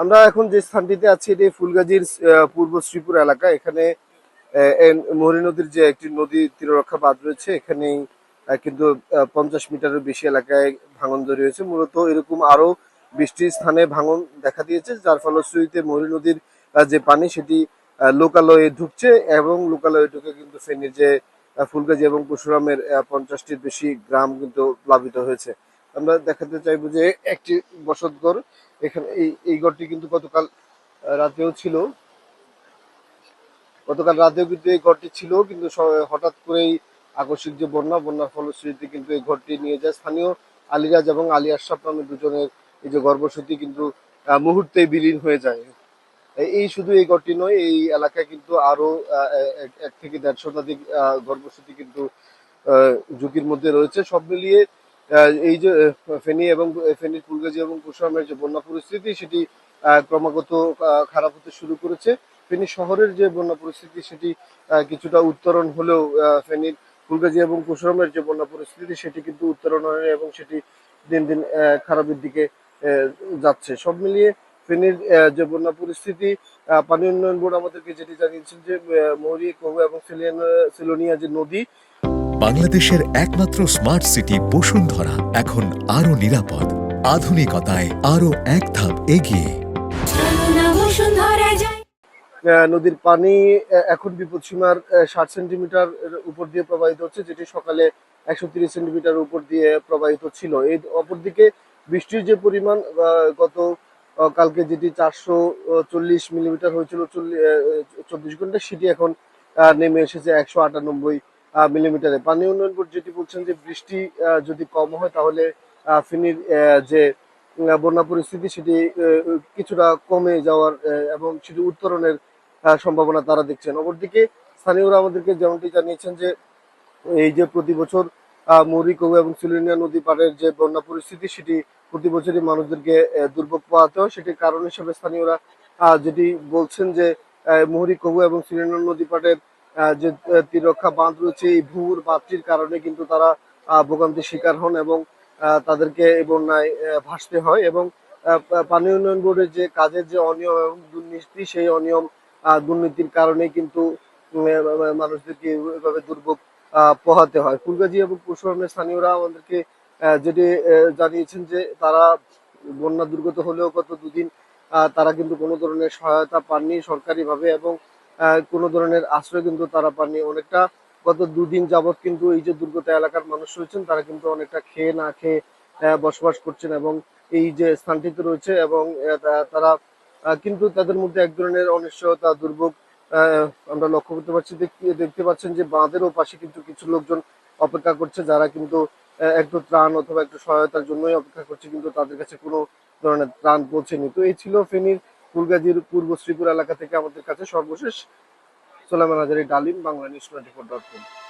আমরা এখন যে স্থানটিতে আছি এটি ফুলগাজীর পূর্ব শ্রীপুর এলাকা। এখানে মোহরী নদীর যে একটি নদী তীররক্ষা বাঁধ রয়েছে, এখানেই কিন্তু 50 মিটারের বেশি এলাকায় ভাঙন ধরে হয়েছে। মূলত এরকম আরো 20টি স্থানে ভাঙন দেখা দিয়েছে, যার ফলশ্রুতিতে মোহরী নদীর যে পানি সেটি লোকালয়ে ঢুকছে এবং লোকালয়ে ঢুকে কিন্তু ফেনীর যে ফুলগাজী এবং পরশুরামের 50টির বেশি গ্রাম কিন্তু প্লাবিত হয়েছে। আমরা দেখাতে চাইবো যে একটি বসতঘর, এখানে এই ঘরটি কিন্তু রাতেও ছিল গতকাল রাতেও কিন্তু এই ঘরটি ছিল, কিন্তু হঠাৎ করেই আকস্মিক যে বন্যার ফলশ্রুতিতে কিন্তু এই ঘরটি নিয়ে যায়। স্থানীয় আলিরাজ এবং আলী আশরাফ নামে দুজনের এই যে গর্ভসতী কিন্তু মুহূর্তেই বিলীন হয়ে যায়। এই শুধু এই ঘরটি নয়, এই এলাকায় কিন্তু আরো 1 থেকে 1.5 শতাধিক গর্ভসতী কিন্তু ঝুঁকির মধ্যে রয়েছে। সব মিলিয়ে এই যে ফেনী এবং ফেনীর ফুলগাজী এবং পরশুরামের যে বন্যা পরিস্থিতি সেটি ক্রমাগত খারাপ হতে শুরু করেছে। ফেনী শহরের যে বন্যা পরিস্থিতি সেটি কিছুটা উত্তরণ হলেও ফেনীর ফুলগাজী এবং পরশুরামের যে বন্যা পরিস্থিতি সেটি কিন্তু উত্তরণ হয়নি এবং সেটি দিন দিন খারাপের দিকে যাচ্ছে। সব মিলিয়ে ফেনীর যে বন্যা পরিস্থিতি, পানি উন্নয়ন বোর্ড আমাদেরকে যেটি জানিয়েছেন যে মৌরি, কহু এবং সিলোনিয়া যে নদী, বাংলাদেশের একমাত্র স্মার্ট সিটি বসুন্ধরা এখন আরো নিরাপদ, আধুনিকতায় আরো এক ধাপ এগিয়ে। নদীর পানি এখন বিপদসীমার 60 সেন্টিমিটার উপর দিয়ে প্রবাহিত হচ্ছে, যেটি সকালে 130 সেন্টিমিটার উপর দিয়ে প্রবাহিত ছিল। এই অপরদিকে বৃষ্টির যে পরিমাণ গত কালকে যেটি 440 মিলিমিটার হয়েছিল 24 ঘন্টা, সেটি এখন নেমে এসেছে 198 মিলিমিটারে। পানি উন্নয়ন বোর্ড যেটি বলছেন যে বৃষ্টি যদি কম হয় তাহলে ফেনীর যে বন্যা পরিস্থিতি সেটি কিছুটা কমে যাওয়ার এবং সেটি উত্তরণের সম্ভাবনা তারা দেখছেন। অপরদিকে স্থানীয়রা আমাদেরকে যেমনটি জানিয়েছেন যে এই যে প্রতি বছর মৌরি, কহু এবং সিলোনিয়া নদী পাড়ের যে বন্যা পরিস্থিতি সেটি প্রতি বছরই মানুষদেরকে দুর্ভোগ পোহাতে হয়। সেটির কারণ হিসেবে স্থানীয়রা যেটি বলছেন যে মৌরি, কহু এবং সিলোনিয়া নদী পাড়ের যে তীররক্ষা বাঁধ রয়েছে, এই ভূর বাঁধটির কারণে কিন্তু তারা ভোগান্তির শিকার হন এবং তাদেরকে এই বন্যায় ভাসতে হয় এবং পানি উন্নয়ন বোর্ডের যে কাজের যে অনিয়ম এবং দুর্নীতি, সেই অনিয়ম দুর্নীতির কারণে কিন্তু মানুষদেরকে এভাবে দুর্ভোগ পোহাতে হয়। ফুলগাজী এবং পরশুরামের স্থানীয়রা আমাদেরকে যেটি জানিয়েছেন যে তারা বন্যা দুর্গত হলেও গত দুদিন তারা কিন্তু কোনো ধরনের সহায়তা পাননি সরকারিভাবে এবং কোনো ধরনের আশ্রয় কিন্তু তারা পাননি। অনেকটা গত দুদিন যাবৎ কিন্তু এই যে দুর্গত এলাকার মানুষ রয়েছেন তারা কিন্তু অনেকটা খেয়ে না খেয়ে বসবাস করছেন এবং এই যে স্থানটিতে রয়েছে এবং তারা কিন্তু তাদের মধ্যে এক ধরনের অনিশ্চয়তা, দুর্ভোগ আমরা লক্ষ্য করতে পারছি। দেখতে পাচ্ছেন যে বাঁধের পাশে কিন্তু কিছু লোকজন অপেক্ষা করছে, যারা কিন্তু একটু ত্রাণ অথবা একটু সহায়তার জন্যই অপেক্ষা করছে, কিন্তু তাদের কাছে কোনো ধরনের ত্রাণ পৌঁছেনি। তো এই ছিল ফেনীর ফুলগাজীর পূর্ব শ্রীপুর এলাকা থেকে আমাদের কাছে সর্বশেষ। সোলাইমান আজারি, ডালিম, বাংলা নিউজ 24.com।